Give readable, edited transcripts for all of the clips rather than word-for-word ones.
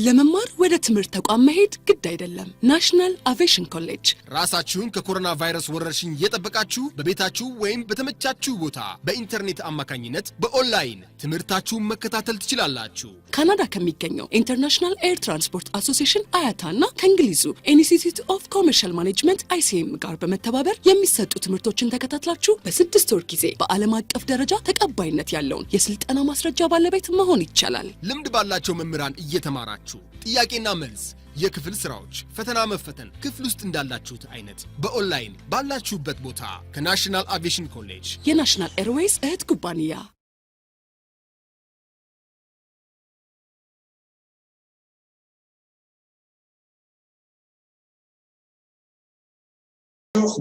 ለመማር ወደ ትምህርት ተቋም መሄድ ግድ አይደለም። ናሽናል አቪዬሽን ኮሌጅ ራሳችሁን ከኮሮና ቫይረስ ወረርሽኝ እየጠበቃችሁ በቤታችሁ ወይም በተመቻችሁ ቦታ በኢንተርኔት አማካኝነት በኦንላይን ትምህርታችሁን መከታተል ትችላላችሁ። ካናዳ ከሚገኘው ኢንተርናሽናል ኤር ትራንስፖርት አሶሲዬሽን አያታና ከእንግሊዙ ኢንስቲትዩት ኦፍ ኮመርሻል ማኔጅመንት ICM ጋር በመተባበር የሚሰጡ ትምህርቶችን ተከታትላችሁ በ6 ወር ጊዜ በዓለም አቀፍ ደረጃ ተቀባይነት ያለውን የስልጠና ማስረጃ ባለቤት መሆን ይቻላል። ልምድ ባላቸው መምህራን እየተማራችሁ ጥያቄና መልስ የክፍል ስራዎች ፈተና መፈተን ክፍል ውስጥ እንዳላችሁት አይነት በኦንላይን ባላችሁበት ቦታ ከናሽናል አቪዬሽን ኮሌጅ የናሽናል ኤርዌይስ እህት ኩባንያ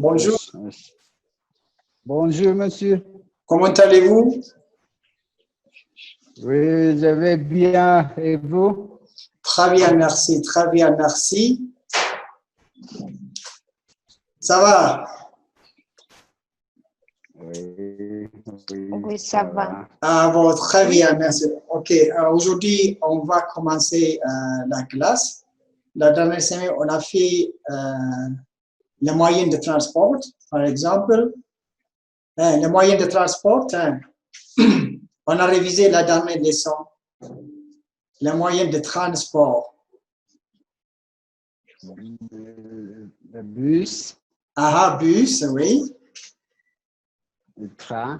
Bonjour. Bonjour, monsieur. Comment allez-vous? Oui, je vais bien. Et vous? Très bien, merci. Très bien, merci. Ça va? Oui, ça va. Ah bon, très bien, merci. Ok, aujourd'hui, on va commencer la classe. La dernière semaine, on a fait les moyens de transport, par exemple. Les moyens de transport, on a révisé la dernière leçon. Les moyens de transport. Le bus. Ah, bus, oui. Le train.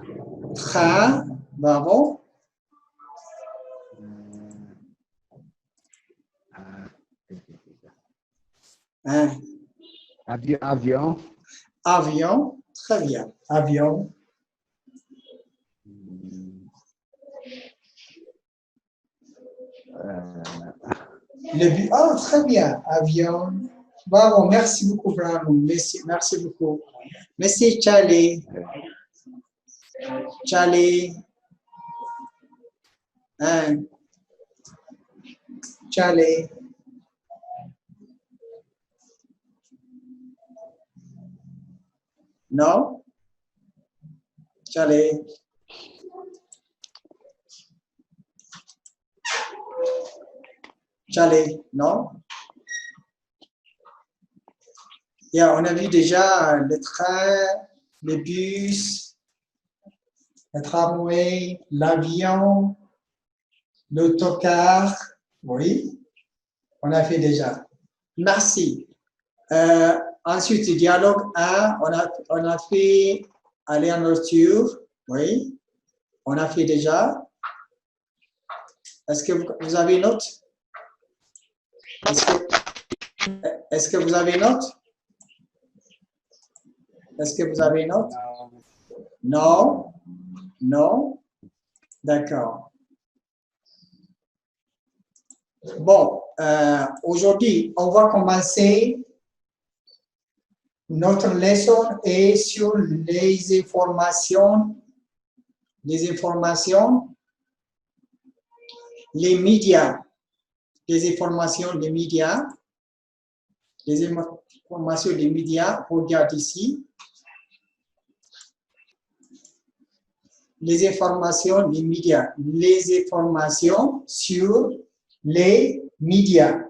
Train, bravo. Avion. Avion, très bien. Avion. Le but, oh, très bien. Avion. Bravo, merci beaucoup, bravo. Merci beaucoup. Merci, Charlie. Charlie. Charlie. Non? Charlie. Charlie, non? Yeah, on a vu déjà le train, le bus, le tramway, l'avion, l'autocar. Oui, on a fait déjà. Merci. Ensuite, dialogue 1, on a fait aller en voiture. Oui, on a fait déjà. Est-ce que vous avez une note? Est-ce que vous avez une note? Est-ce que vous avez une note? Non? Non? D'accord. Bon, aujourd'hui, on va commencer notre leçon est sur les informations, les médias, les informations, les médias, regarde ici. Les informations, les informations sur les médias.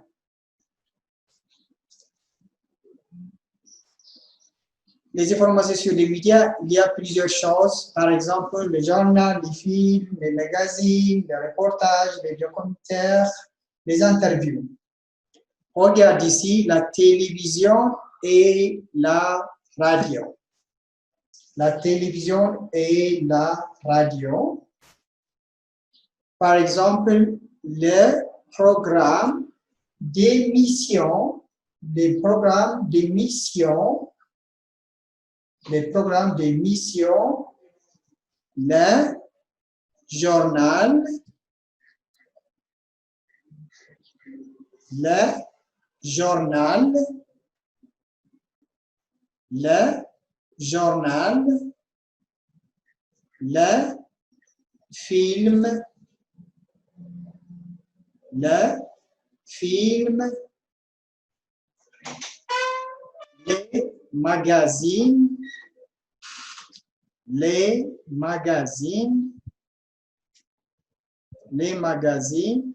Les informations sur les médias, il y a plusieurs choses. Par exemple, le journal, les films, les magazines, les reportages, les documentaires, les interviews. Regarde ici la télévision et la radio. La télévision et la radio. Par exemple, le programme d'émission, le journal, le film, les magazines, les magazines,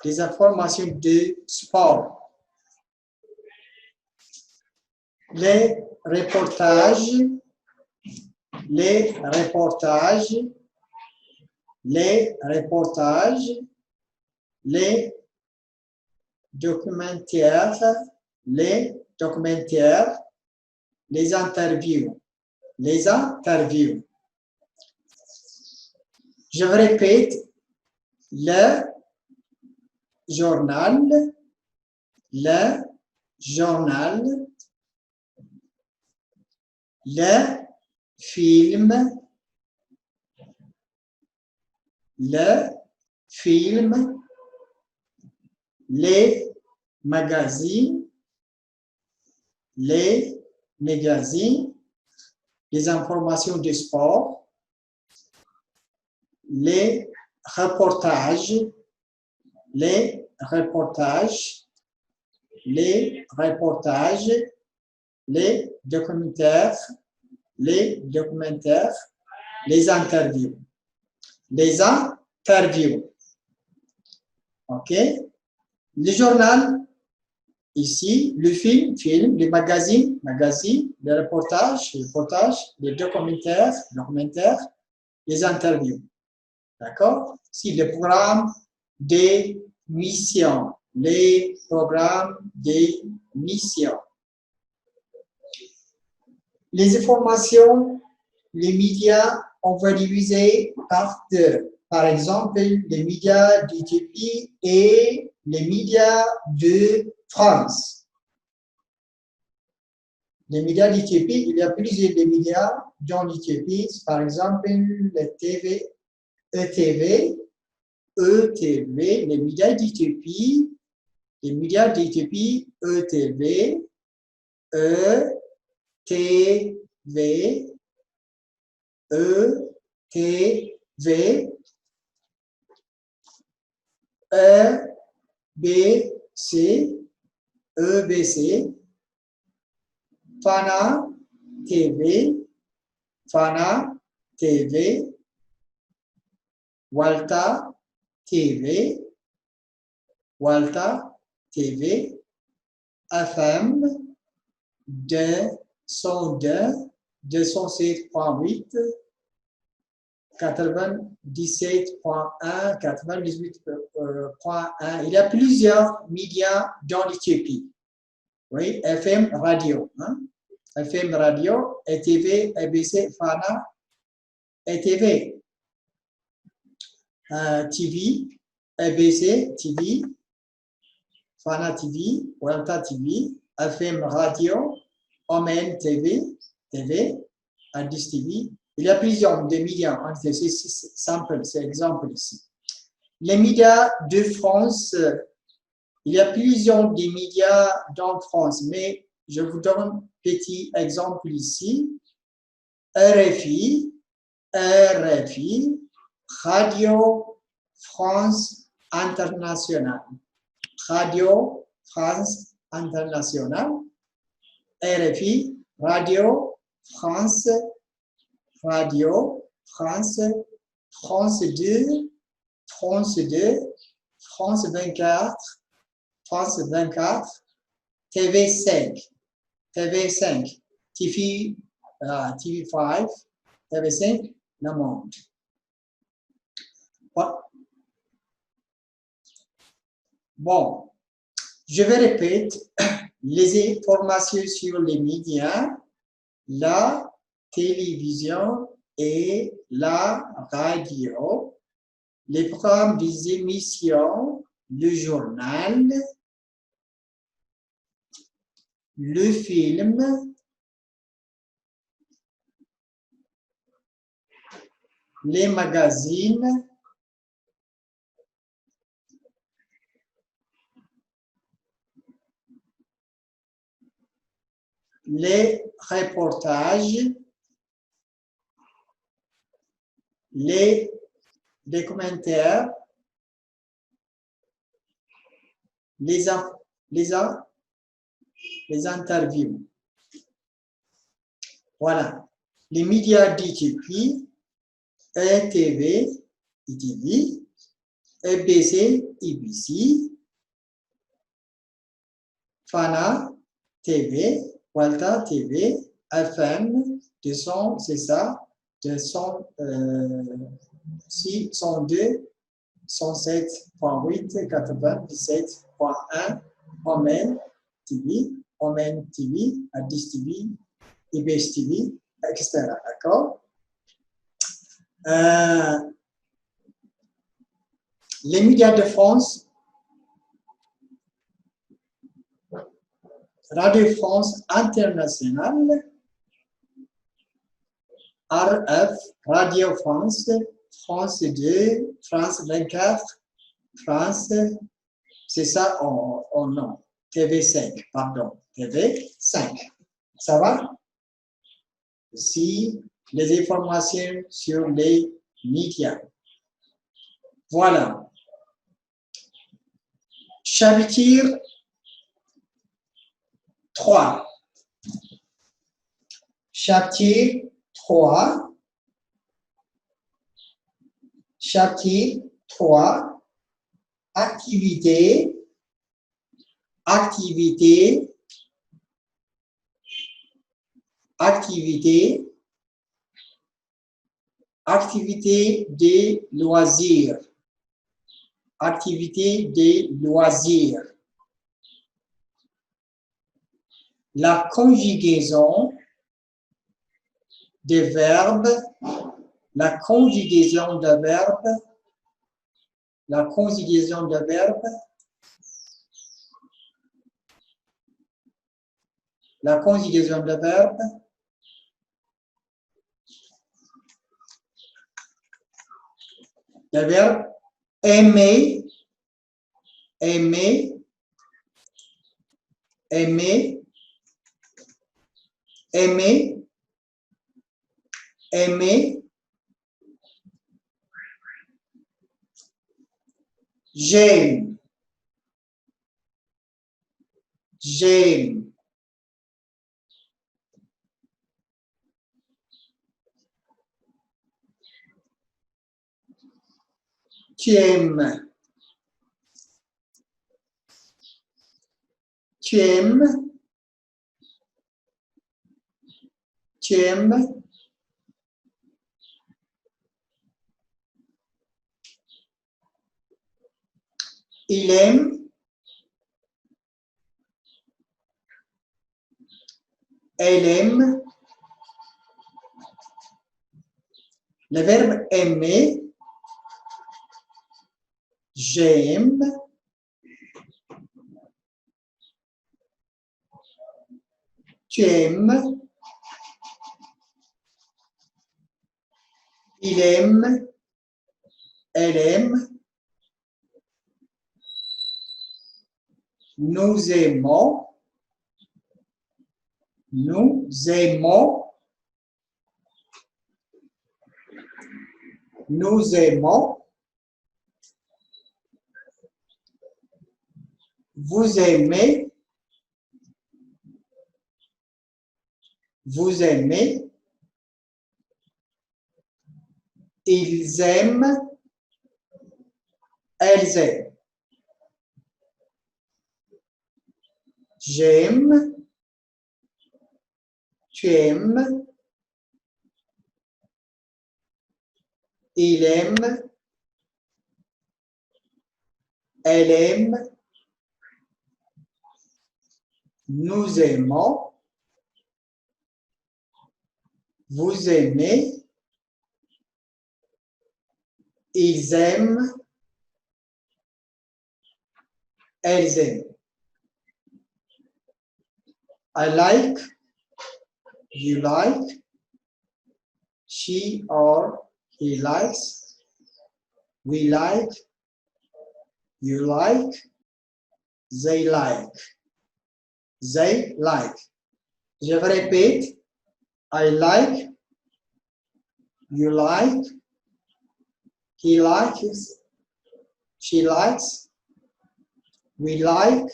des informations de sport, les reportages, les reportages, les reportages, les documentaires, les documentaires, les interviews, les interviews. Je répète, le journal, le journal, le film, le film, les magazines, les magazines, les informations de sport, les reportages, les reportages, les reportages, les documentaires, les documentaires, les interviews. Les interviews. OK? Le journal, ici, le film, les magazines, les reportages, les documentaires, les interviews. D'accord? Si le programme des missions, les programmes des missions. Les informations, les médias, on va diviser par deux. Par exemple, les médias d'Éthiopie et les médias de France. Les médias d'Éthiopie, il y a plusieurs médias dans l'Éthiopie, par exemple, le TV, ETV, les médias d'Éthiopie, ETV, ETV, EBC, Fana TV, Walta TV, FM 202, 207.8, 97.1, 98.1. Il y a plusieurs médias dans l'Éthiopie. Oui, FM radio. Hein? FM radio, ETV, EBC, Fana, ETV. TV, EBC, TV, Fana TV, Walta TV, FM radio, Omen TV, Addis TV. Il y a plusieurs de médias, c'est simple, c'est exemple ici. Les médias de France, il y a plusieurs des médias dans France, mais je vous donne un petit exemple ici. RFI, Radio France Internationale. Radio France Internationale. RFI, Radio France, France 2, France 24, TV5, TV5, TV5, TV5, le monde. Bon, je vais répéter les informations sur les médias, la télévision et la radio, les programmes des émissions, le journal, le film, les magazines, les reportages, les documentaires, les interviews. Voilà. Les médias d'Éthiopie, ETV, EBC, EBC, Fana, TV, Walta, TV, FM, 200, c'est ça, 200, 102, 107.8, 97.1, Omen TV, Omen TV, Addis TV, IBS TV, etc. D'accord? Les médias de France, Radio France Internationale, RF, Radio France, France 2, France 24, France, c'est ça en nom, TV5, pardon, TV5. Ça va? Si les informations sur les médias. Voilà. Chapitre 3. Chapitre 3. Chapitre 3. Activité. Activité. Activité. Activité des loisirs. Activité des loisirs. La conjugaison des verbes, la conjugaison de verbes, la conjugaison de verbes, la conjugaison de verbes, le verbe aimer, aimer, aimer, aimer, aimer, j'aime, j'aime, tu aimes, tu aimes, tu aimes, il aime, elle aime, le verbe aimer, j'aime, tu aimes, il aime, elle aime, nous aimons, nous aimons, nous aimons, vous aimez, vous aimez, ils aiment, elles aiment. J'aime, tu aimes, il aime, elle aime, nous aimons, vous aimez, ils aiment, elles aiment. I like, you like, she or he likes, we like, you like, they like. They like. Je vous répète, I like, you like, he likes, she likes, we like,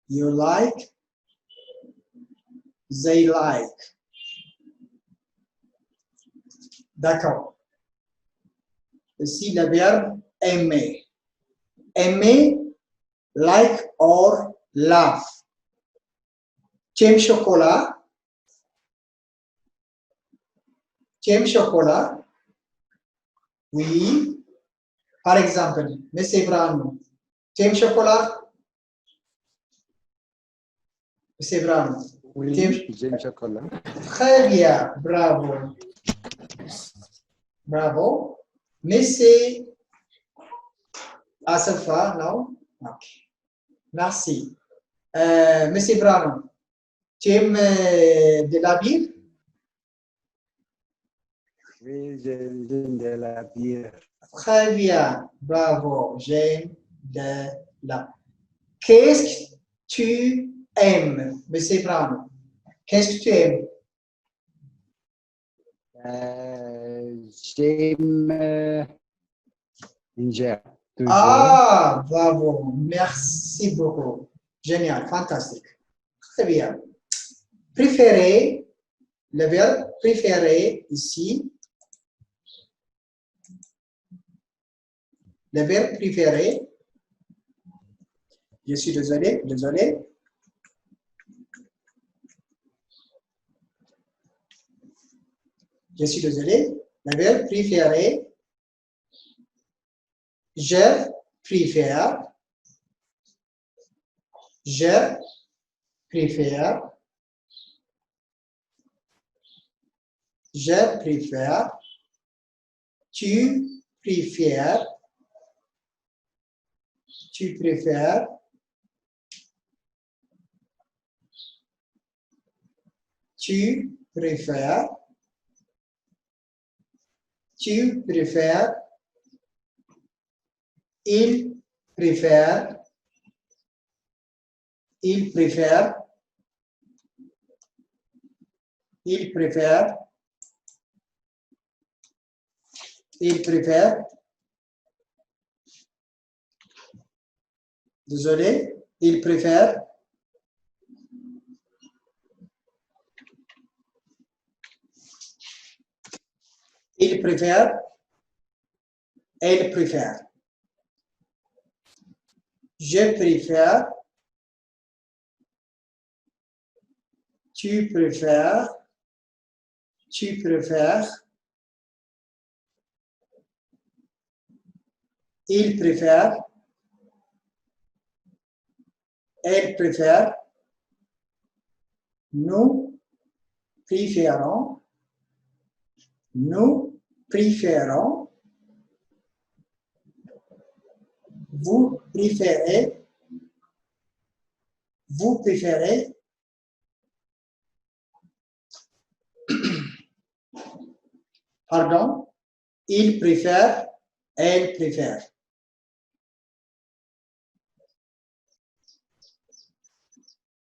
you like, they like. D'accord. ici le verbe aimer. Aimer, like or love. Tu aimes chocolat? Tu aimes chocolat? Oui. Par exemple, Monsieur Brano, tu aimes chocolat? Monsieur Brano. Oui, j'aime chocolat. Très bien, bravo. Bravo. Monsieur Asafa, non? Ok. Merci. Monsieur Brano, tu aimes de la bière? Oui, j'aime de la bière. Très bien, bravo. J'aime de la. Qu'est-ce que tu aimes, Monsieur Brano? Qu'est-ce que tu aimes? J'aime manger, toujours. Ah, bravo. Merci beaucoup. Génial, fantastique. Très bien. Préférer, le verbe préférer ici. Le verbe préférer. Je suis désolé. Je suis désolé. Le verbe préférer. Je préfère. Je préfère. Je préfère. Tu préfères. Tu préfères. Tu préfères. Tu préfères. Il préfère. Il préfère. Il préfère. Il préfère. Désolé. Il préfère. Il préfère. Elle préfère. Je préfère. Tu préfères. Tu préfères. Il préfère. Elle préfère. Nous préférons. Nous préférons. Vous préférez. Vous préférez. Pardon. Il préfère. Elle préfère.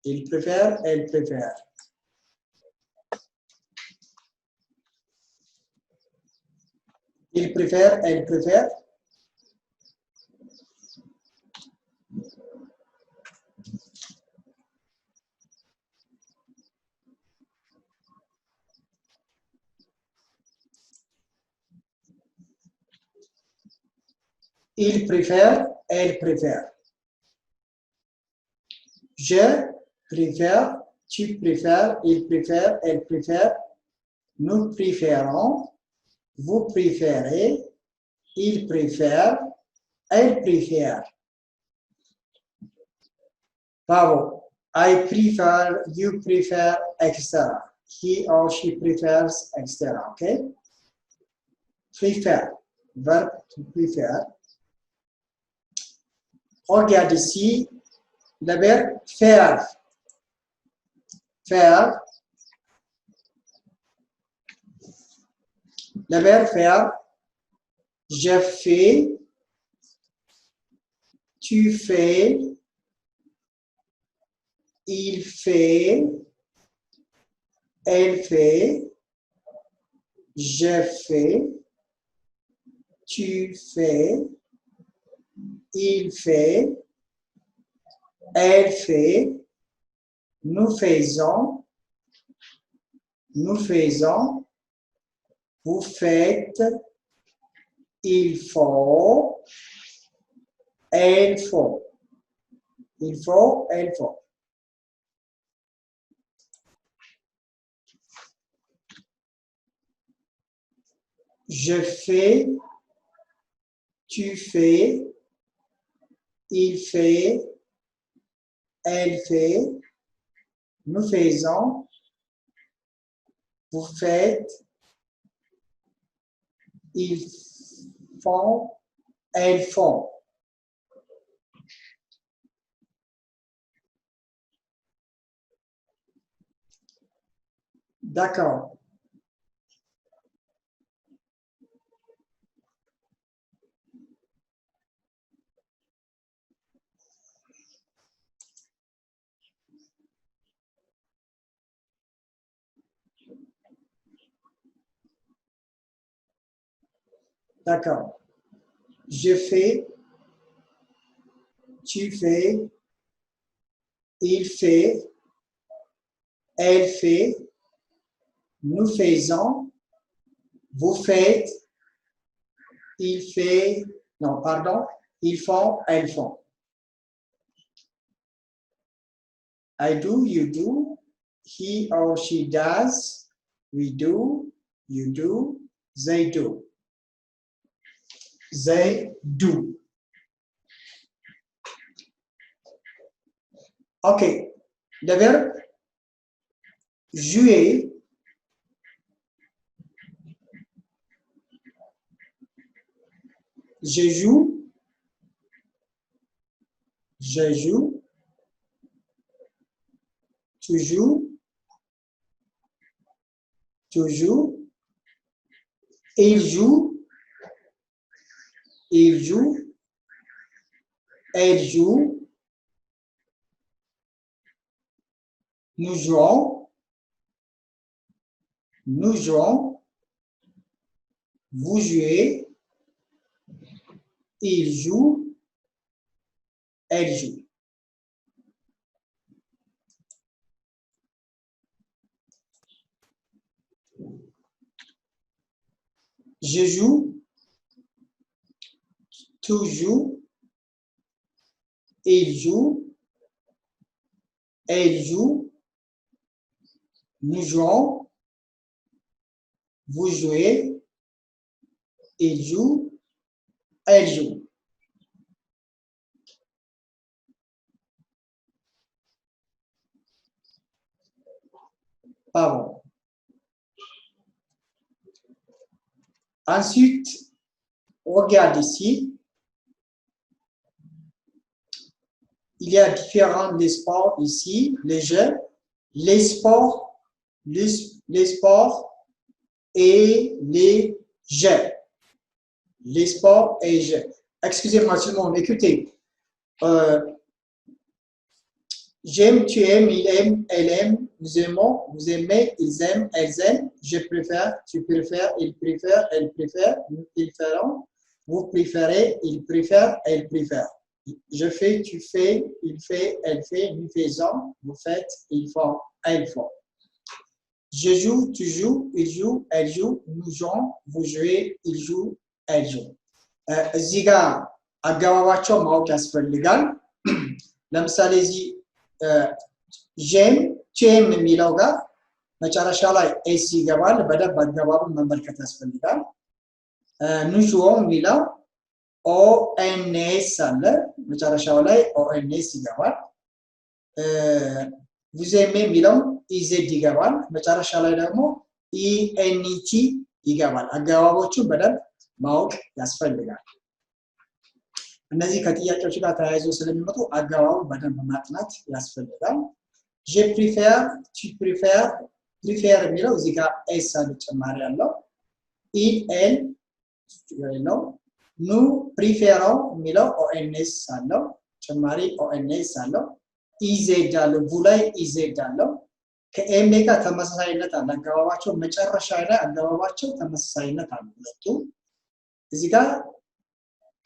Il préfère. Elle préfère. Il préfère. Elle préfère. Il préfère. Elle préfère. Je préfère. Tu préfères. Il préfère. Elle préfère. Nous préférons. Vous préférez. Il préfère. Elle préfère. Bravo. I prefer, you prefer, etc. He or she prefers, etc. Okay? Prefer. Verbe to prefer. Regarde ici le verbe faire. Faire. Le verbe faire. Je fais. Tu fais. Il fait. Elle fait. Je fais. Tu fais. Il fait. Elle fait. Nous faisons. Nous faisons. Vous faites. il faut, elle faut. Il faut, elle faut. Je fais, tu fais, il fait, elle fait, nous faisons, vous faites, ils font, elles font. D'accord. D'accord. Je fais, tu fais, il fait, elle fait, nous faisons, vous faites, il fait, non, pardon, ils font, elles font. I do, you do, he or she does, we do, you do, they do. They do. OK. Le verbe jouer, je joue, je joue, tu joues, tu joues, il joue, il joue, elle joue, nous jouons, nous jouons, vous jouez, il joue, elle joue. Je joue, tu joues, il joue, elle joue, nous jouons, vous jouez, il joue, elle joue. Pardon. Ensuite, regarde ici. Il y a différents sports ici, les jeux, les sports et les jeux. Les sports et jeux. Excusez-moi tout le monde, écoutez. J'aime, tu aimes, il aime, elle aime, nous aimons, vous aimez, ils aiment, elles aiment, je préfère, tu préfères, il préfère, elle préfère, nous préférons, vous préférez, il préfère, elle préfère. Je fais, tu fais, il fait, elle fait, nous faisons, vous faites, ils font, elles font. Je joue, tu joues, il joue, elle joue, nous jouons, vous jouez, il joue, elle joue. እዚህ ጋር አገባባቸው ማወቅ ያስፈልጋል። ለምሳሌ እዚህ ጄም ቼም የሚለው ጋር መጨረሻ ላይ ኤስ ይገባል። በደንብ አገባቡን መመልከት ያስፈልጋል። ንጁኦ የሚለው ኦኤንኤስ አለ። መጨረሻው ላይ ኦኤንኤስ ይገባል። ቪዜም የሚለው ኢዜድ ይገባል። መጨረሻ ላይ ደግሞ ኢኤንቲ ይገባል። አገባቦቹን በደንብ ማወቅ ያስፈልጋል። እነዚህ ከጥያቄዎች ጋር ተያይዞ ስለሚመጡ አገባቡ በደንብ ማጥናት ያስፈልጋል። je préfère tu préfères préfère የሚለው እዚህ ጋር ኤስ አንድ ጨማሪ ያለው il elle ነው nous préférons የሚለው ኦኤንኤስ አለው ጨማሪ ኦኤንኤስ አለው ኢዜድ አለው ቡ ላይ ኢዜድ አለው ከኤም ጋር ተመሳሳይነት አለ አገባባቸው መጨረሻ ላይ አገባባቸው ተመሳሳይነት አለ ሁለቱ እዚህ ጋር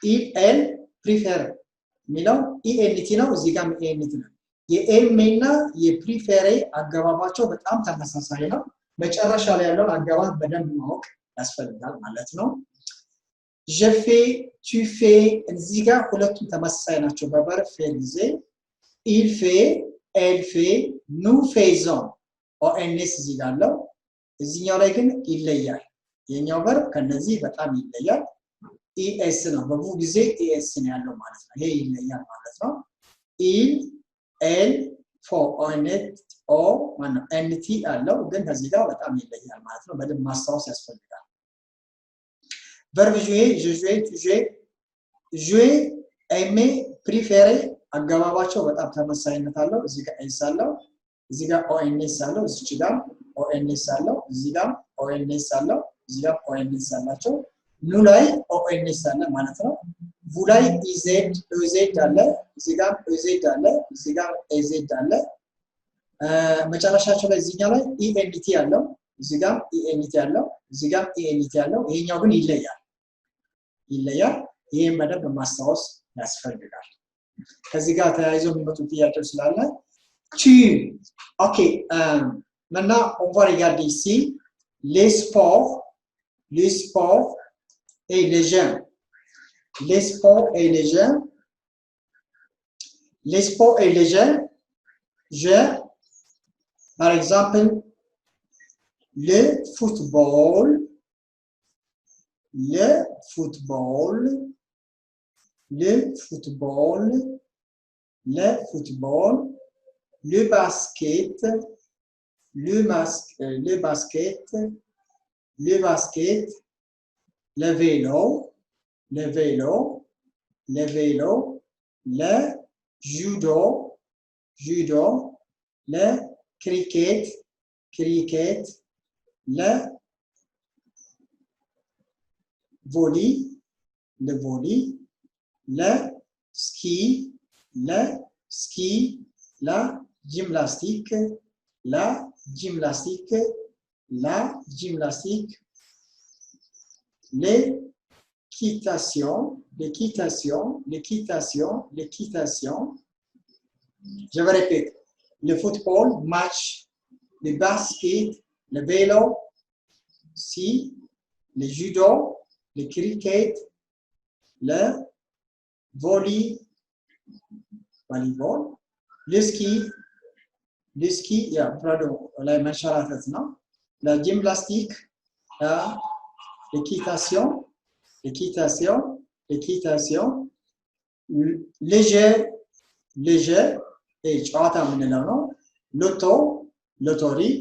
il elle préfère የሚለው ኢኤንቲ ነው እዚህ ጋር ኢኤንቲ ነው የኤም እና የፕሪፌሬ አገባባቸው በጣም ተመሳሳይ ነው መጨረሻ ላይ ያለው አገባብ በደንብ ማወቅ ያስፈልጋል ማለት ነው je fais, tu fais, እዚህ ጋር ሁለቱም ተመሳሳይ ናቸው በቨርብ ፌር ጊዜ il fait, elle fait, nous faisons ኦኤንኤስ እዚህ ጋር አለው እዚህኛው ላይ ግን ይለያል የኛው ቨርብ ከነዚህ በጣም ይለያል ኢኤስ ነው በቡ ጊዜ ኢኤስ ነው ያለው ማለት ነው ይሄ ይለያል ማለት ነው il elle for ኦኤንኤስ ኦ ማነው ኤንቲ አለው ግን ከዚህ ጋር በጣም ይለያል ማለት ነው በደንብ ማስታወስ ያስፈልጋል verbe jouer je jouer tu jouer jouer aimer préférer አገባባቸው በጣም ተመሳሳይነት አለው እዚህ ጋር ኤስ አለው እዚህ ጋር ኦኤንኤስ አለው እዚህ ጋር ኦኤንኤስ አለው እዚህ ጋር ኦኤንኤስ አለው እዚህ ጋር ኦኤንኤስ አላቸው ኑ ላይ ኦኤንኤስ አለ ማለት ነው ቡ ላይ ኢዜድ ኢዜድ አለ እዚህ ጋር ኢዜድ አለ እዚህ ጋር ኢዜድ አለ መጨረሻቸው ላይ እዚህኛው ላይ ኢኤንቲ አለው እዚህ ጋር ኢኤንቲ አለው እዚህ ጋር ኢኤንቲ አለው ይሄኛው ግን ይለያል ይሄን በደንብ ማስታወስ ያስፈልጋል ከዚህ ጋር ተያይዞ የሚመጡ ጥያቄዎች ስላለ tu OK maintenant on va regarder ici les sports et les jeux les sports et les jeux les sports et les jeux je par exemple le football le basket le vélo le judo le cricket le volley le ski la gymnastique l'équitation je vais répéter le football match le basket le vélo ski le judo le cricket le volleyball le ski yeah pardon la መንሸራተት ነው la gymnastique l'équitation léger et ጨዋታ ምንለው ነው loterie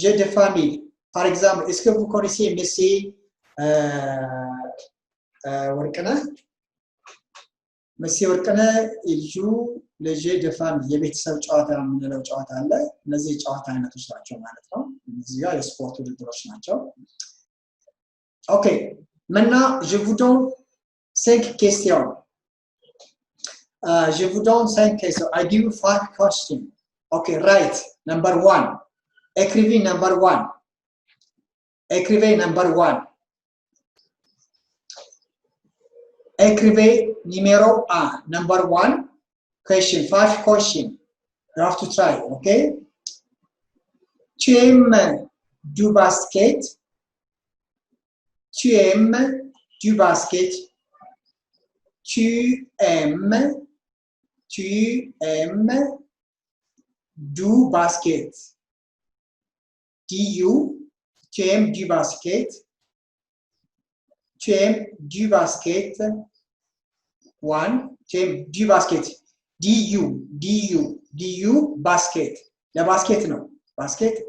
jeu de famille par exemple est-ce que vous connaissez Messi ወርቅነህ il joue le jeu de famille የቤተሰብ ጨዋታ ምንለው ጨዋታ አለ እነዚህ ጨዋታ አይነቶች ናቸው ማለት ነው እዚህ ጋር የስፖርት ውድድሮች ናቸው OK maintenant je vous donne 5 questions je vous donne 5 questions I give you 5 questions OK right number 1 écrivez number 1 écrivez numéro 1 number 1 question 5 questions you have to try okay tu aimes du basket tu aimes du basket tu aimes du basket tu aimes du basket tu aimes du basket one tu aimes du basket du basket la basket non basket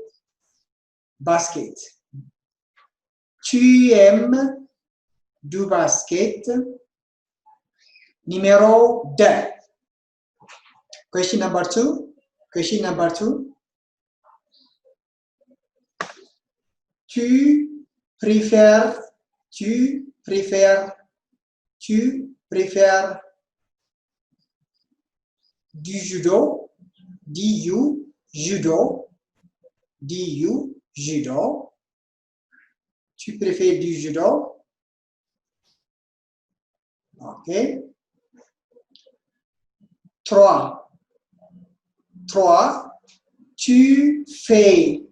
tu aimes du basket numéro 2 question number 2 tu préfères du judo tu préfères du judo OK 3 tu fais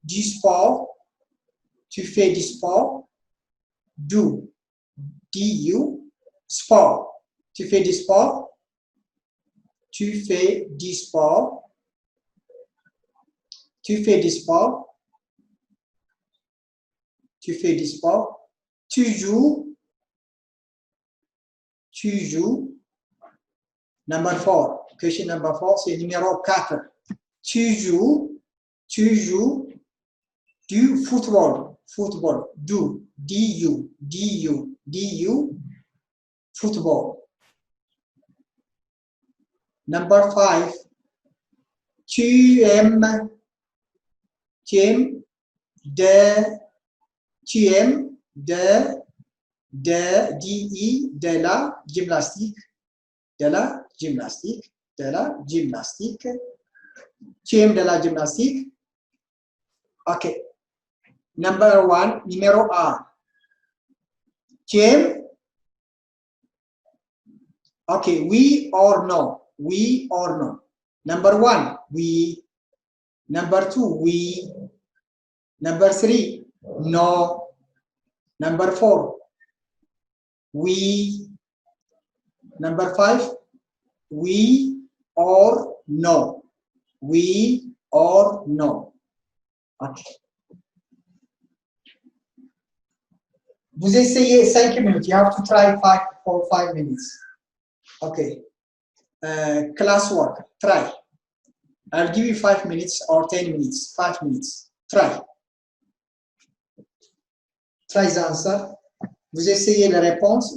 du sport Do. Du. Sport. Tu fais du sport. Tu fais du sport. Tu fais du sport. Tu fais du sport. Tu joues. Tu joues. Number 4. Question number 4, c'est numéro 4. Tu joues du football. Football. Du. Football. Number 5. Tu aimes de la gymnastique. De la gymnastique. Tu aimes de la gymnastique? Ok. Number 1, numéro 1. Tu aimes? Ok, oui or no? Oui or no? Number 1, oui. Number 2, oui. Number 3, no. Number 4, oui. Number 5, oui or no? Oui or no? Ok. Vous essayez 5 minutes. You have to try for 5 minutes. Okay. Classwork. Try. I'll give you 5 minutes or 10 minutes. 5 minutes. Try. Try the answer. Vous essayez la réponse.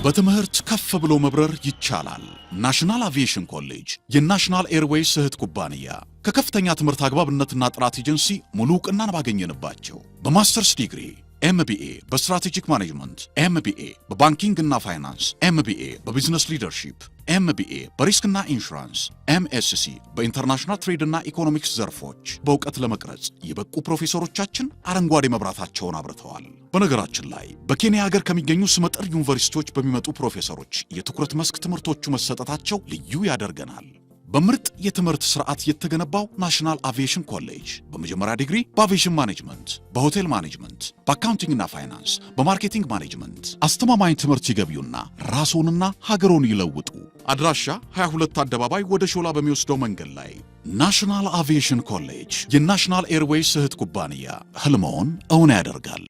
በትምህርት ከፍ ብሎ መብረር ይቻላል። ናሽናል አቪዬሽን ኮሌጅ የናሽናል ኤርዌይስ እህት ኩባንያ ከከፍተኛ ትምህርት አግባብነትና ጥራት ኤጀንሲ ሙሉ ዕውቅናን ባገኘንባቸው በማስተርስ ዲግሪ ኤምቢኤ በስትራቴጂክ ማኔጅመንት፣ ኤምቢኤ በባንኪንግ እና ፋይናንስ፣ ኤምቢኤ በቢዝነስ ሊደርሺፕ፣ ኤምቢኤ በሪስክና ኢንሹራንስ፣ ኤምኤስሲ በኢንተርናሽናል ትሬድ እና ኢኮኖሚክስ ዘርፎች በእውቀት ለመቅረጽ የበቁ ፕሮፌሰሮቻችን አረንጓዴ መብራታቸውን አብርተዋል። በነገራችን ላይ በኬንያ ሀገር ከሚገኙ ስመጥር ዩኒቨርሲቲዎች በሚመጡ ፕሮፌሰሮች የትኩረት መስክ ትምህርቶቹ መሰጠታቸው ልዩ ያደርገናል። በምርጥ የትምህርት ስርዓት የተገነባው ናሽናል አቪዬሽን ኮሌጅ በመጀመሪያ ዲግሪ በአቪዬሽን ማኔጅመንት፣ በሆቴል ማኔጅመንት፣ በአካውንቲንግ እና ፋይናንስ፣ በማርኬቲንግ ማኔጅመንት አስተማማኝ ትምህርት ይገቢውና ራስዎንና ሀገሮን ይለውጡ። አድራሻ 22 አደባባይ ወደ ሾላ በሚወስደው መንገድ ላይ ናሽናል አቪዬሽን ኮሌጅ የናሽናል ኤርዌይስ እህት ኩባንያ ህልሞን እውን ያደርጋል።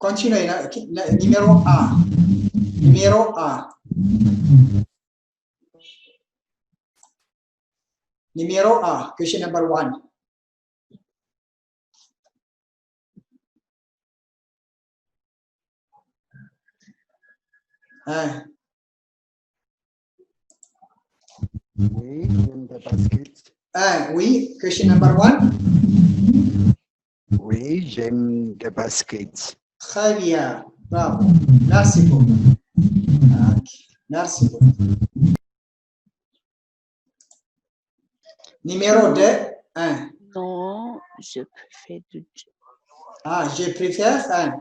Continue. Numéro A. Numéro A, question number 1. Oui, j'aime le basket. Oui, question number 1. Oui, j'aime le basket. Très bien, bravo. Merci beaucoup. Okay. Merci beaucoup. Numéro 2, 1. Non, je préfère du Je préfère 1.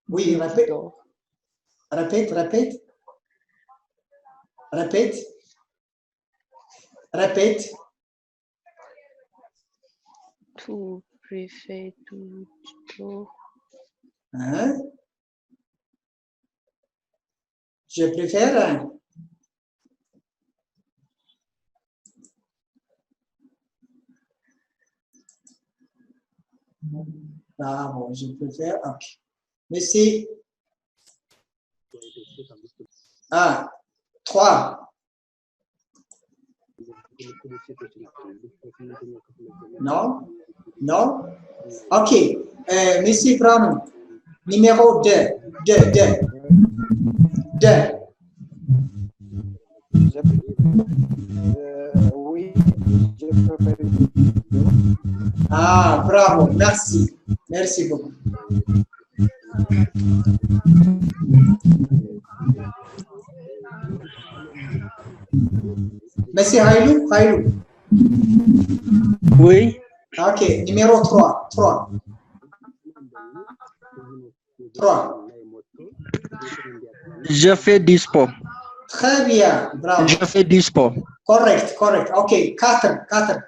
Oui, répète. Répète. Tu préfères du judo. Je préfère 1. Bravo, je préfère. Ok. Merci. 3. Non? Ok. Monsieur Brown, numéro 2. 2. Oui, je préfère. Bravo, merci. Merci beaucoup. Monsieur Haïlou? Oui. Ok, numéro 3. 3. Je fais du sport. Très bien, bravo. Je fais du sport. Correct. Ok, 4.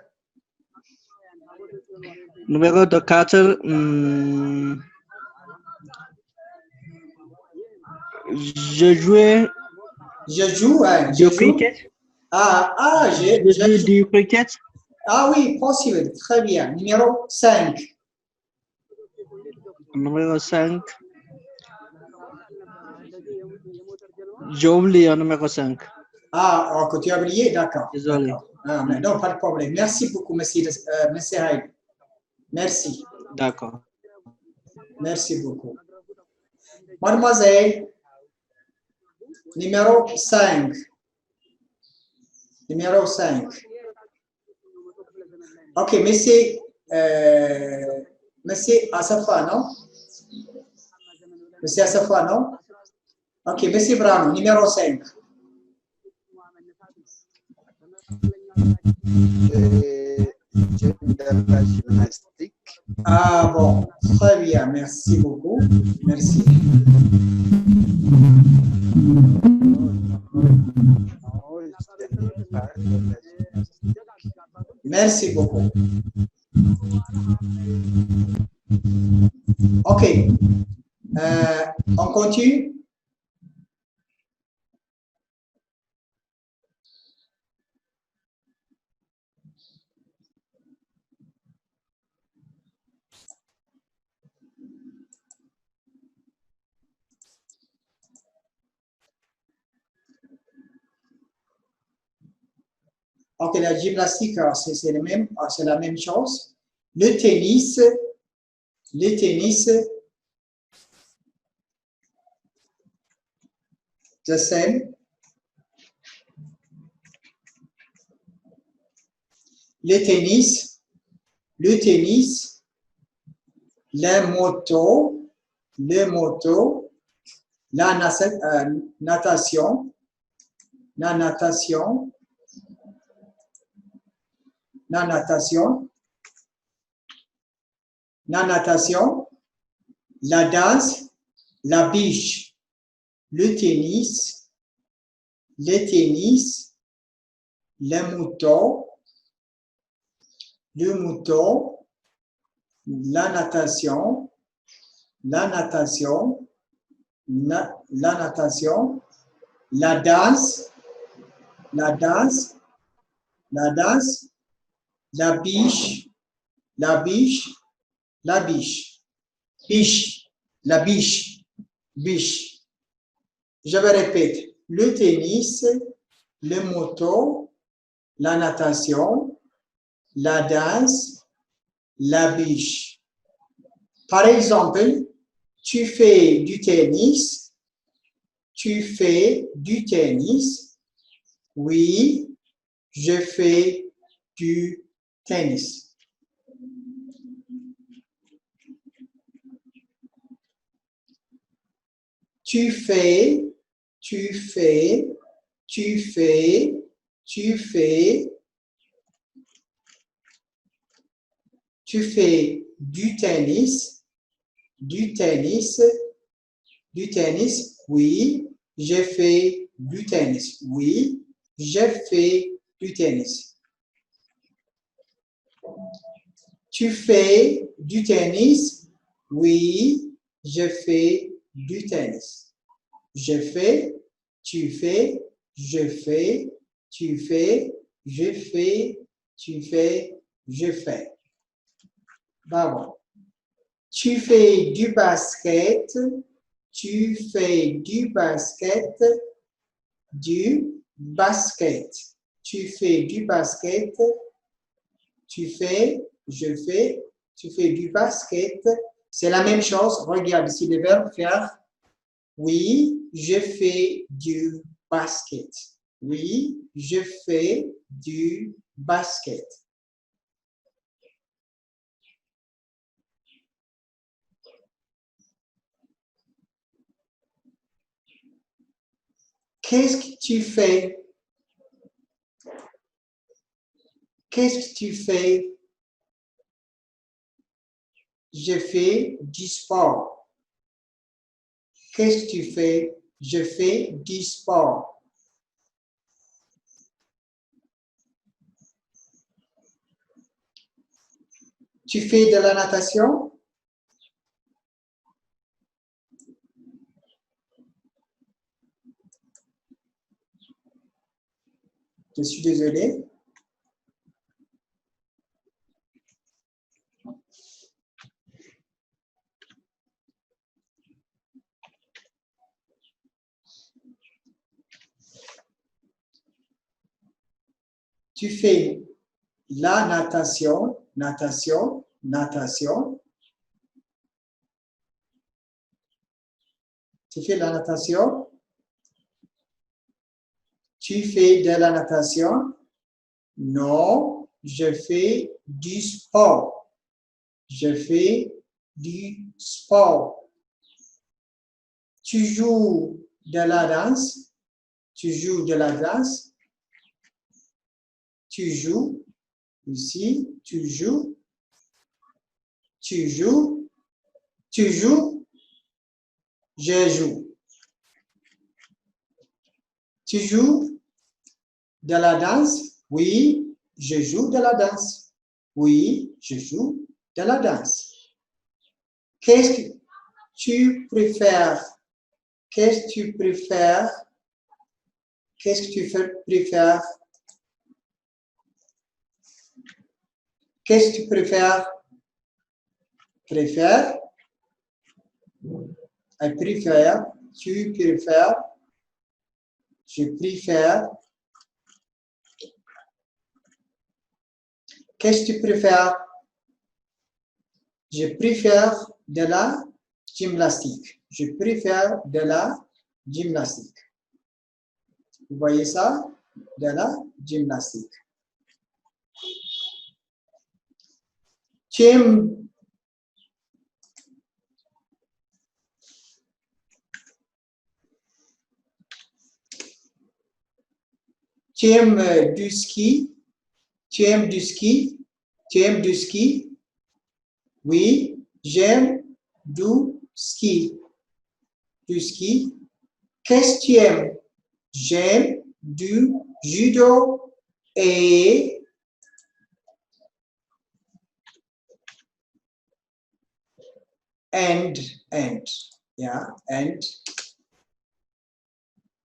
Numéro de 4, je jouais Je joue, hein, du je joue. cricket. Je Je joue du cricket. Ah oui, possible, très bien. Numéro 5. Numéro 5. J'ai oublié le numéro 5. Ah, que tu as oublié, d'accord. Désolé. D'accord. Ah, mais non, pas de problème. Merci beaucoup, monsieur Haït. Merci. D'accord. Merci beaucoup. Mademoiselle, numéro 5. Numéro 5. Ok, monsieur Asafa, non? Monsieur Asafa, non? Ok, monsieur Brano, numéro 5. J'aime la gymnastique. Ah bon, très bien, merci beaucoup. Merci. Non, je n'aime pas la gymnastique. Merci beaucoup. Ok, on continue. Ok, la gymnastique, c'est la même chose. Le tennis, the same. Le tennis, la moto, la natation, la danse, la biche, le tennis, le mouton, la natation, la danse, la biche, biche. Je vais répéter. Le tennis, le moto, la natation, la danse, la biche. Par exemple, tu fais du tennis. Oui, je fais du tennis. Tu fais du tennis. Oui, je fais du tennis. Oui, je fais du tennis. Tu fais du tennis? Oui, je fais du tennis. Je fais, tu fais, je fais, tu fais, je fais, tu fais, je fais. Bravo. Tu fais du basket? Tu fais du basket? Tu fais du basket? Tu fais, je fais, tu fais du basket. C'est la même chose. Regarde ici le verbe faire. Oui, je fais du basket. Oui, je fais du basket. Qu'est-ce que tu fais? Qu'est-ce que tu fais? Je fais du sport. Qu'est-ce que tu fais? Je fais du sport. Tu fais de la natation? Je suis désolé. Tu fais la natation, natation, natation. Tu fais la natation? Tu fais de la natation? Non, je fais du sport. Je fais du sport. Tu joues de la danse? Tu joues de la danse? Tu joues ici, tu joues, tu joues, tu joues, je joue. Tu joues de la danse? Oui, je joue de la danse. Oui, je joue de la danse. Qu'est-ce que tu préfères? Qu'est-ce que tu préfères? Qu'est-ce que tu préfères? Qu'est-ce que tu préfères? Préfère? I prefer. Tu préfères? Je préfère. Qu'est-ce que tu préfères? Je préfère de la gymnastique. Je préfère de la gymnastique. Vous voyez ça? De la gymnastique. Tu aimes du ski? Tu aimes du ski? Tu aimes du ski? Oui, j'aime du ski. Du ski. Qu'est-ce que tu aimes? J'aime du judo et yeah, and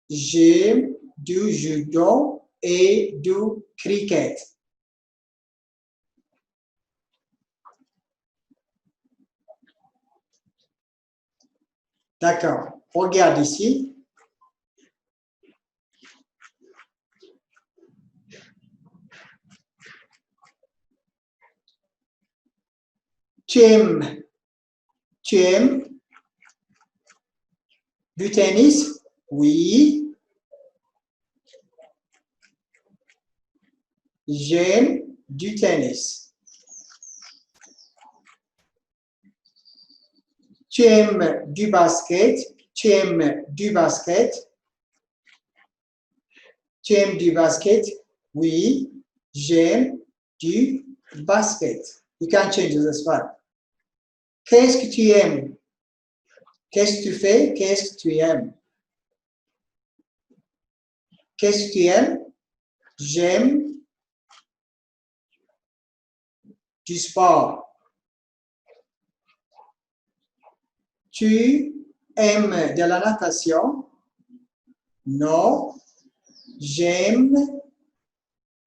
j'aime du judo et du cricket. D'accord. Regarde ici. Tu aimes du tennis? Oui. J'aime du tennis. Tu aimes du basket? Tu aimes du basket? Tu aimes du basket? Oui, j'aime du basket. You can change this one. Qu'est-ce que tu aimes? Qu'est-ce que tu fais? Qu'est-ce que tu aimes? Qu'est-ce que tu aimes? J'aime du sport. Tu aimes de la natation? Non, j'aime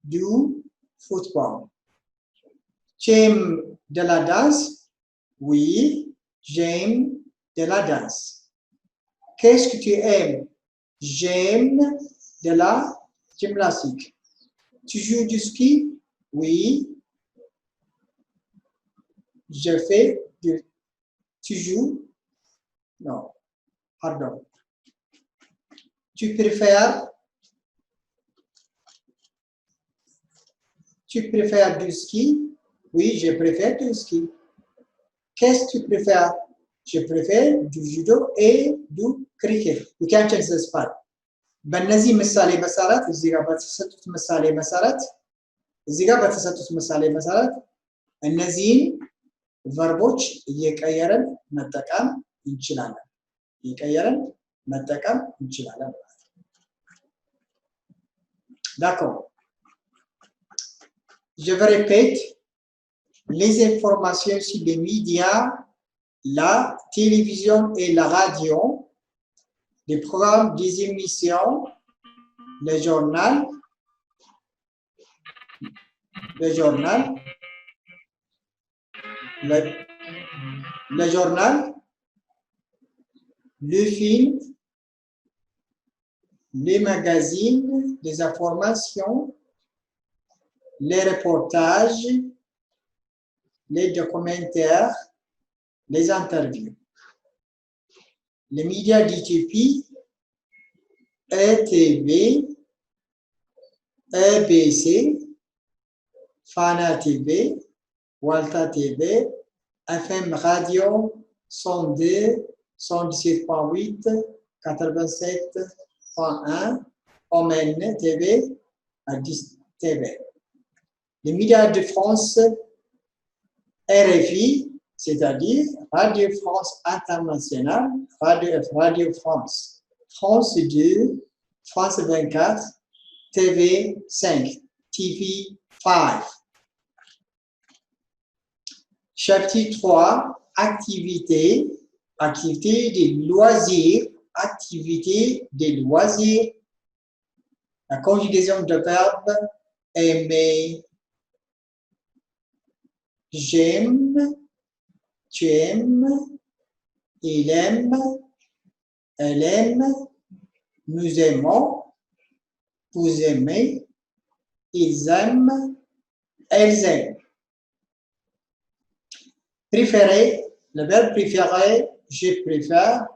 du football. Tu aimes de la danse? Oui, j'aime de la danse. Qu'est-ce que tu aimes? J'aime de la gymnastique. Tu joues du ski? Oui. Je fais du... Tu joues? Non. Pardon. Tu préfères? Tu préfères du ski? Oui, je préfère du ski. Qu'est-ce que tu préfères? Je préfère du judo et du cricket. You can change this part. በእነዚህ ምሳሌ መሰረት እዚህ ጋር በተሰጡት ምሳሌ መሰረት እነዚህን ቨርቦች እየቀየረን መጠቀም እንችላለን። D'accord. Je vais répéter. les informations sur les médias, la télévision et la radio, les programmes, des émissions, le journal, le journal, le journal, le film, les magazines, les informations, les reportages, les documentaires, les interviews. Les médias d'Éthiopie, ETV, EBC, Fana TV, Walta TV, FM Radio 102, 117.8, 87.1, Omen TV, Addis TV. Les médias de France, RFI, c'est-à-dire Radio France Internationale, Radio France, France 2, France 24, TV 5, TV 5. Chapitre 3, activités, activités des loisirs, activités des loisirs. La conjugaison de verbe aimer. J'aime, tu aimes, il aime, elle aime, nous aimons, vous aimez, ils aiment, elles aiment. Préférer, le verbe préférer, je préfère,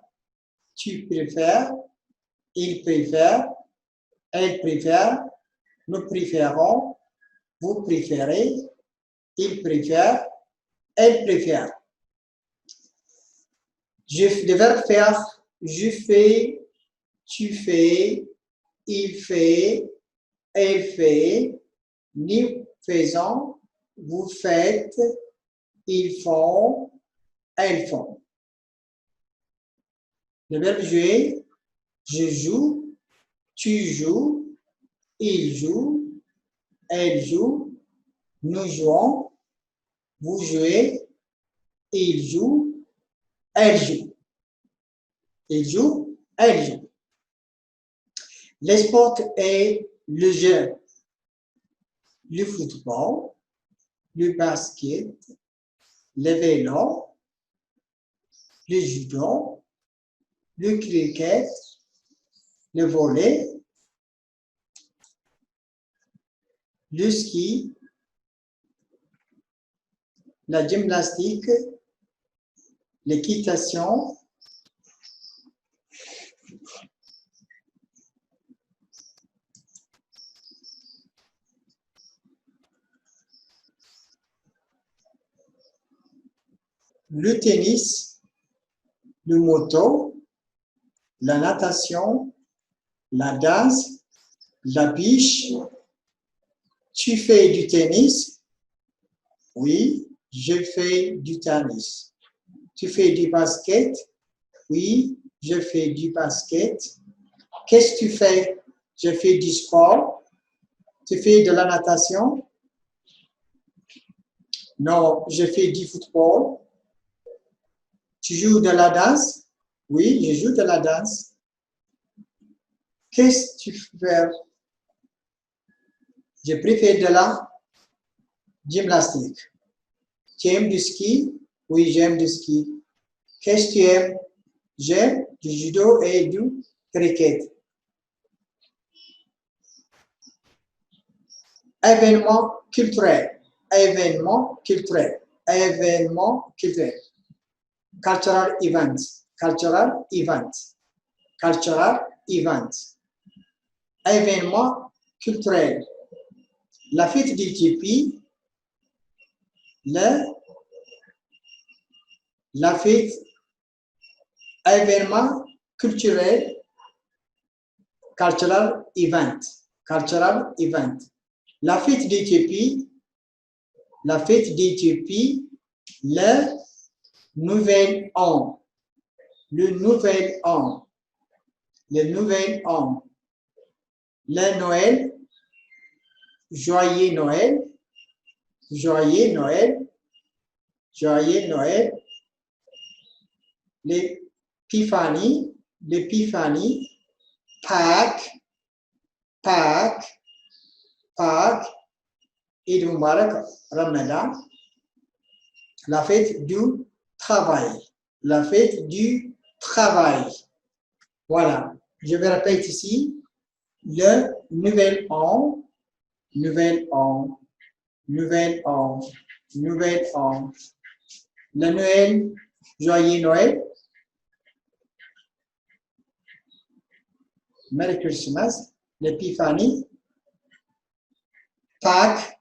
tu préfères, il préfère, elle préfère, nous préférons, vous préférez, il préfère, elle préfère. Le verbe faire, je fais, tu fais, il fait, elle fait, nous faisons, vous faites, ils font, elles font. Le verbe jouer, je joue, tu joues, il joue, elle joue, nous jouons, vous jouez, il joue, elle joue. Il joue, elle joue. Le sport est le jeu. Le football, le basket, le vélo, le judo, le cricket, le volley, le ski, la gymnastique, l'équitation, le tennis, le moto, la natation, la danse, la pêche. Tu fais du tennis? Oui, je fais du tennis. Tu fais du basket? Oui, je fais du basket. Qu'est-ce que tu fais? Je fais du sport. Tu fais de la natation? Non, je fais du football. Tu joues de la danse? Oui, je joue de la danse. Qu'est-ce que tu fais? Je préfère de la gymnastique. Tu aimes du ski? Oui, j'aime du ski. Qu'est-ce que tu aimes? J'aime du judo et du cricket. Événement culturel. Événement culturel. Événement culturel. Cultural event. Cultural event. Cultural event. Événement culturel. La fête d'Éthiopie, la fête, événement culturel, cultural event, cultural event. La fête d'Éthiopie, le nouvel an, le nouvel an, le nouvel an, le Noël, joyeux Noël, joyeux Noël, Joyeux Noël. L'épiphanie, Pâques, Eid Mubarak, Ramadan, la fête du travail, Voilà, je vais répéter ici, le nouvel an, le Noël, joyeux Noël, Merry Christmas, l'épiphanie, Pâques,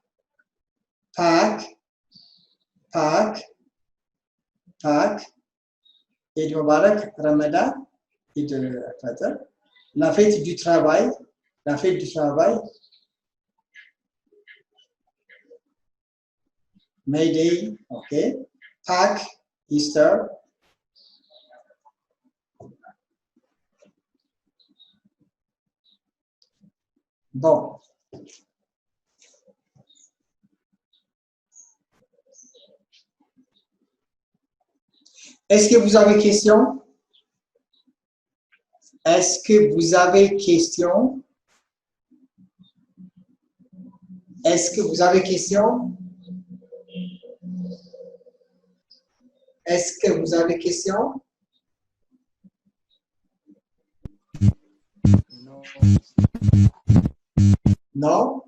Eid Mubarak, Ramadan, Eid al-Fitr, la fête du travail, May Day, ok, Pâques, Easter, bon. Est-ce que vous avez question? Est-ce que vous avez question? Est-ce que vous avez question? Est-ce que vous avez question? Non?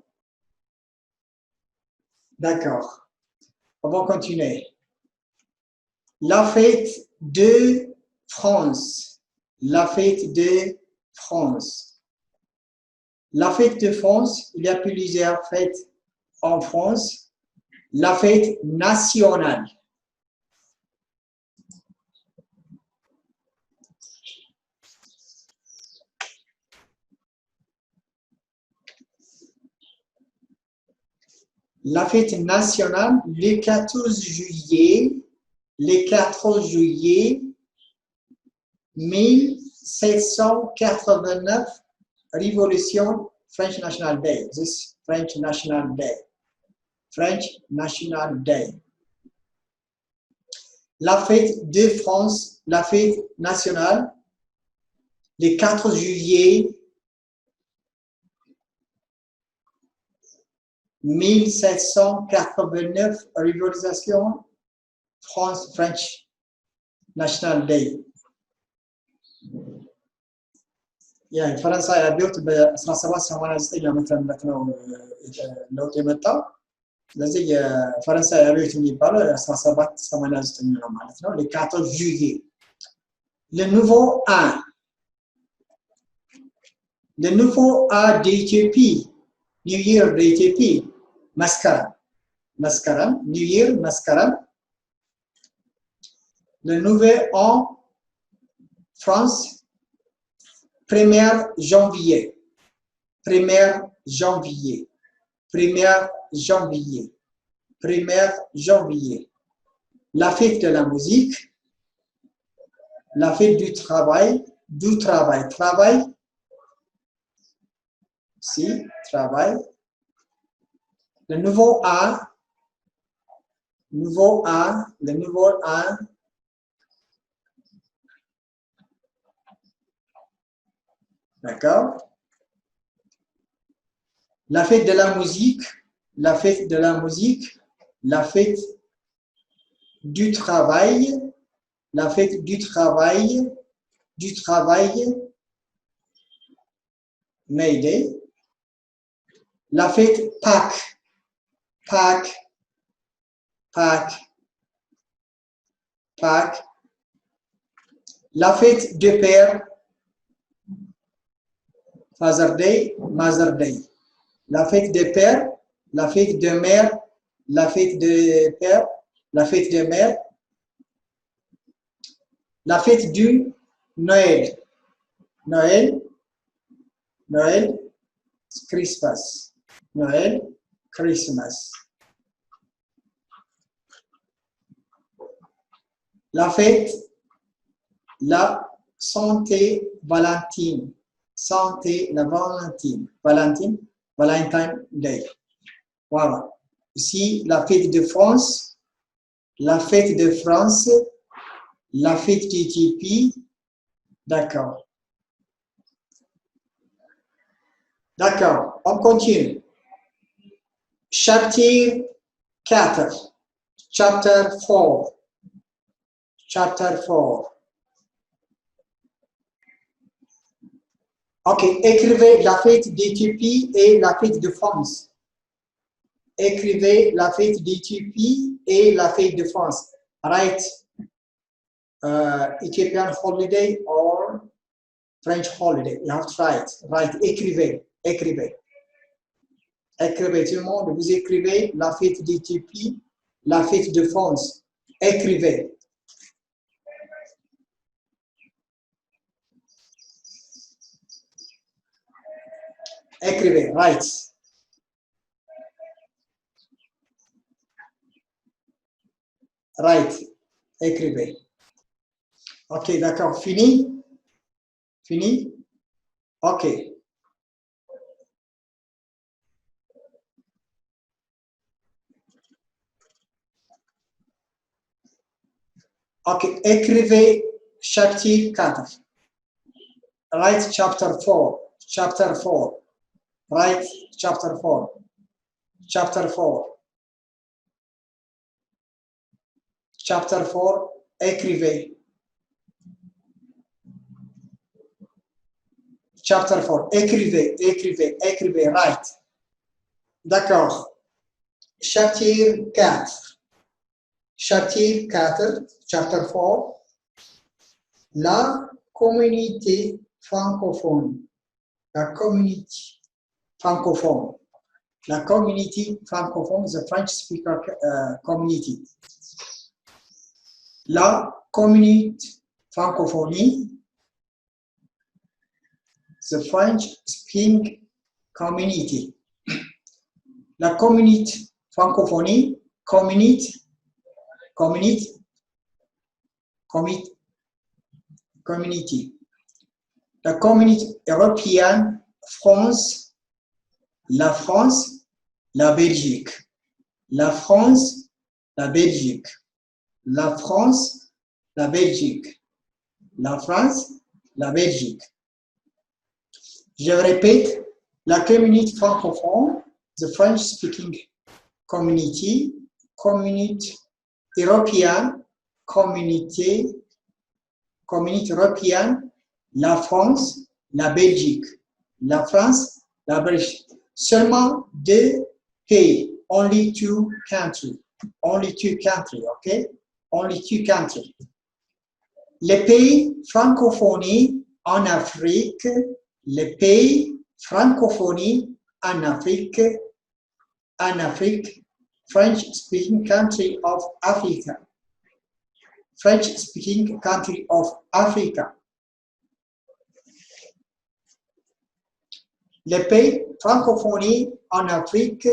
D'accord. On va continuer. La fête de France. La fête de France. La fête de France, il y a plusieurs fêtes en France. La fête nationale. La fête nationale, le 14 juillet 1789, Révolution, French National Day. This French National Day. La fête de France, la fête nationale, le 4 juillet 1789, Révolution, France, French National Day. يعني فرنسا አብዮት በ1789 ዓመተ ምህረት ነው ለውጥ የመጣው። ስለዚህ የፈረንሳይ አብዮት የሚባለው 1789 ነው ማለት ነው። le 14 juillet. Le nouveau an d'Éthiopie, New Year d'Éthiopie, መስከረም, New Year, መስከረም. Le nouvel an France, 1er janvier. 1er janvier. La fête de la musique, la fête du travail, travail. Le nouveau an, d'accord. La fête de la musique, la fête du travail, May Day. La fête Pâques, la fête de père, Father Day, Mother Day. La fête de père, la fête de mère, la fête de père, la fête de mère. La fête du Noël, Christmas. La fête, la Sainte-Valentine, Valentine Day. Voilà. Ici, la fête de France, la fête de France, la fête d'Éthiopie. D'accord. D'accord, on continue. Chapitre 4. Chapter 4. Chapter 4. Ok, écrivez la fête d'Éthiopie et la fête de France. Écrivez la fête d'Éthiopie et la fête de France. Write Ethiopian holiday or French holiday. You have to write. Write, écrivez, écrivez. Écrivez, tout le monde, vous écrivez la fête d'Éthiopie, la fête de France. Écrivez. Écrivez, write. Write, écrivez. Ok, d'accord, fini? Fini? Ok. Ok, écrivez chapitre 4. Write chapter 4. Chapter 4. Write chapter 4. Chapter 4. Chapter 4. Écrivez. Chapter 4. Écrivez, écrivez, écrivez. Write. D'accord. Chapitre 4. Chapitre 4. Chapter 4. La communauté francophone. La communauté francophone. La community francophone is a French speaker community. La communauté francophonie, the French speaking community. La communauté francophonie, community, la communauté européenne, France, la France, la Belgique. La France, la Belgique. La France, la Belgique. La France, la Belgique. Je répète, la communauté francophone, the French speaking community, communauté européenne, communauté européenne, la France, la Belgique. La France, la Belgique. Seulement deux pays. Only two countries. Only two countries, okay? Only two countries. Les pays francophones en Afrique, les pays francophones en Afrique, French speaking country of Africa. French speaking country of Africa. Les pays francophones en Afrique,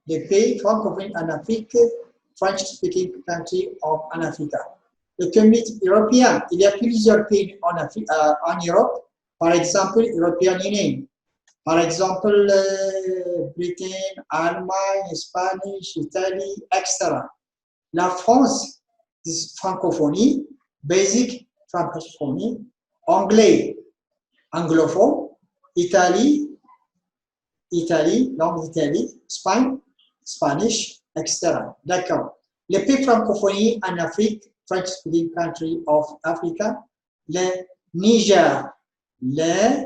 les pays francophones en Afrique, French-speaking country of Africa. Le communauté européenne, il y a plusieurs pays en Europe, par exemple, European Union, par exemple, Britain, Allemagne, Espagne, Italie, etc. La France, francophonie, basic francophonie, anglais, anglophone, Italie, langue d'Italie, Espagne, Spanish, etc. D'accord. Les pays francophones en Afrique, French speaking country of Africa, le Niger, le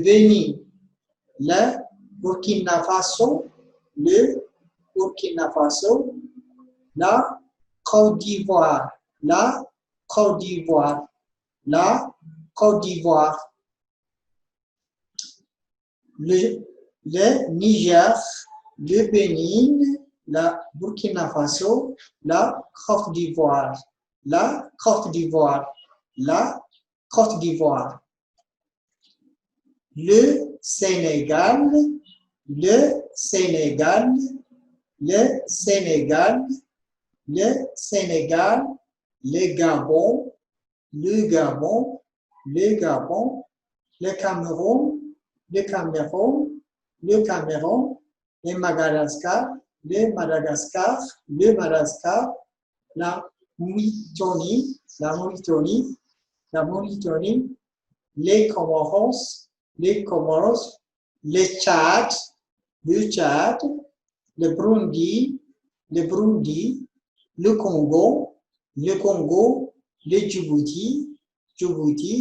Bénin, le Burkina Faso, la Côte d'Ivoire, le Niger, le Bénin, la Burkina Faso, la Côte d'Ivoire, le Sénégal, le Gabon, le Cameroun, le Cameroun, le Cameroun, le Madagascar, le Madagascar, le Madagascar, la Mauritanie, la Mauritanie, la Mauritanie, les Comoros, les Comoros, le Tchad, le Tchad, le Burundi, le Burundi, le Congo, le Congo, le Djibouti, Djibouti,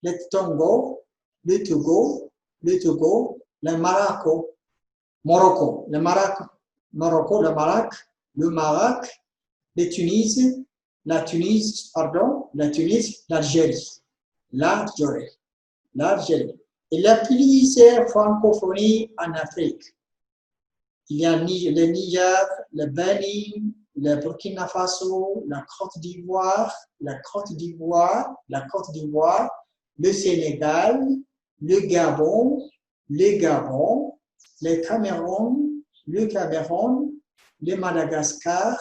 le Togo, le Togo, le Togo, le Morocco, Morocco, le Maroc, Morocco, le Maroc, le Maroc, le Tunisie, la Tunisie, pardon, la Tunisie, l'Algérie, l'Algérie, l'Algérie. Il y a plusieurs francophonies en Afrique. Il y a le Niger, le Bénin, le Burkina Faso, la Côte d'Ivoire, la Côte d'Ivoire, la Côte d'Ivoire, le Sénégal, le Gabon, le Gabon, le Cameroun, le Cameroun, le Madagascar,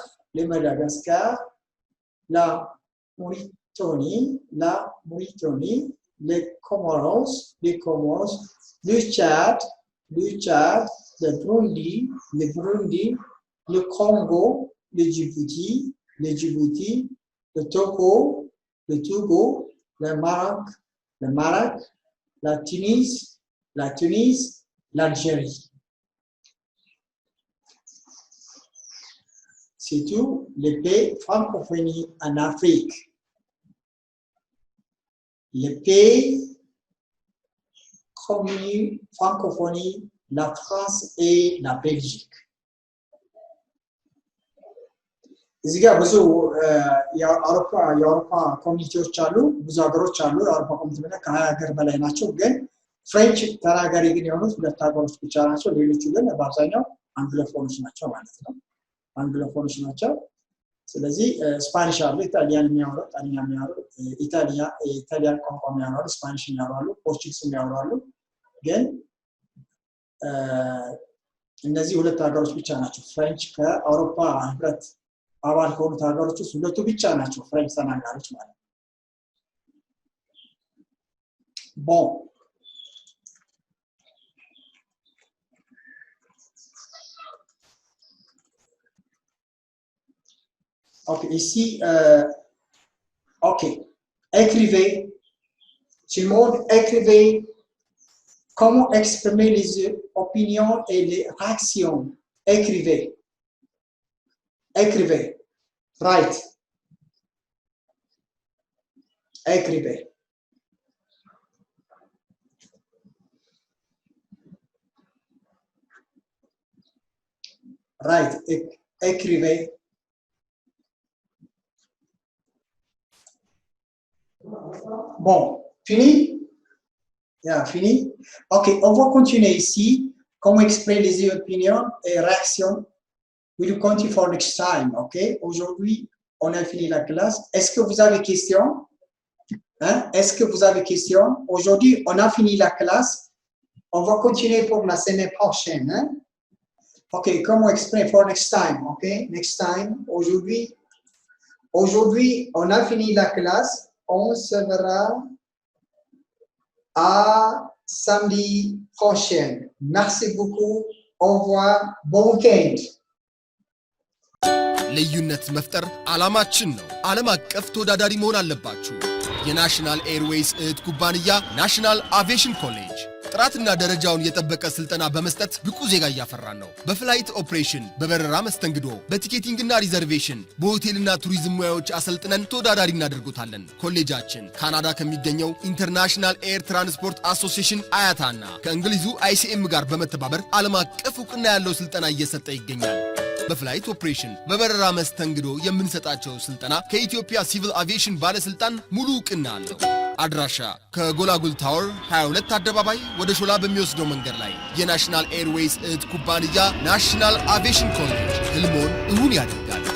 la Mauritanie, les Comoros, le Tchad, le Burundi, le Congo, le Djibouti, le Togo, le Maroc, la Tunisie, l'Algérie. C'est tout les pays francophones en Afrique. Les pays communs francophones, la France et la Belgique. እዚህ ጋር ብዙ የአውሮፓ ኮሚኒቲዎች አሉ፣ ብዙ ሀገሮች አሉ። የአውሮፓ ኮሚኒቲ ማለት ከ20 ሀገር በላይ ናቸው። ግን ፍሬንች ተናጋሪ ግን የሆኑት 2 ሀገሮች ብቻ ናቸው። ሌሎቹ ግን በአብዛኛው አንግሎፎኖች ናቸው ማለት ነው። አንግሎፎኖች ናቸው። ስለዚህ ስፓኒሽ አሉ፣ ኢጣሊያን የሚያወሩ፣ ጣሊያን የሚያወሩ፣ ኢጣሊያን ቋንቋ የሚያወሩ፣ ስፓኒሽ የሚያወሩ፣ ፖርቹጊዝ የሚያወሩ። ግን እነዚህ 2 ሀገሮች ብቻ ናቸው ፍሬንች ከአውሮፓ ህብረት አባል ከሆኑት ሀገሮች ውስጥ 2ቱ ብቻ ናቸው ፍሬንች ተናጋሪዎች ማለት ነው። Bon. Ok, ici, ok, écrivez, tout le monde écrivez comment exprimer les opinions et les réactions. Écrivez, write, écrivez. Write, écrivez. Bon, fini? Yeah, fini? Ok, on va continuer ici. Comment exprimer les opinions et réactions? We'll continue for next time, ok? Aujourd'hui, on a fini la classe. Est-ce que vous avez questions? Hein? Est-ce que vous avez questions? Aujourd'hui, on a fini la classe. On va continuer pour la semaine prochaine. Hein? Ok, comment exprimer for next time, ok? Next time, aujourd'hui, on a fini la classe. On se verra à samedi prochain. Merci beaucoup. Au revoir. Bon week-end. ልዩነት መፍጠር ዓላማችን ነው። ዓለም አቀፍ ተወዳዳሪ መሆን አለባችሁ። የናሽናል ኤርዌይስ እህት ኩባንያ ናሽናል አቪዬሽን ኮሌጅ ጥራትና ደረጃውን የጠበቀ ስልጠና በመስጠት ብቁ ዜጋ እያፈራን ነው። በፍላይት ኦፕሬሽን፣ በበረራ መስተንግዶ፣ በቲኬቲንግና ሪዘርቬሽን፣ በሆቴልና ቱሪዝም ሙያዎች አሰልጥነን ተወዳዳሪ እናደርጉታለን። ኮሌጃችን ካናዳ ከሚገኘው ኢንተርናሽናል ኤር ትራንስፖርት አሶሲዬሽን አያታና ከእንግሊዙ ICM ጋር በመተባበር ዓለም አቀፍ ዕውቅና ያለው ስልጠና እየሰጠ ይገኛል። በፍላይት ኦፕሬሽን፣ በበረራ መስተንግዶ የምንሰጣቸው ስልጠና ከኢትዮጵያ ሲቪል አቪዬሽን ባለስልጣን ሙሉ ዕውቅና አለው። አድራሻ ከጎላጉል ታወር 22 አደባባይ ወደ ሾላ በሚወስደው መንገድ ላይ የናሽናል ኤርዌይስ እህት ኩባንያ ናሽናል አቪዬሽን ኮሌጅ ህልሞን እውን ያደርጋል።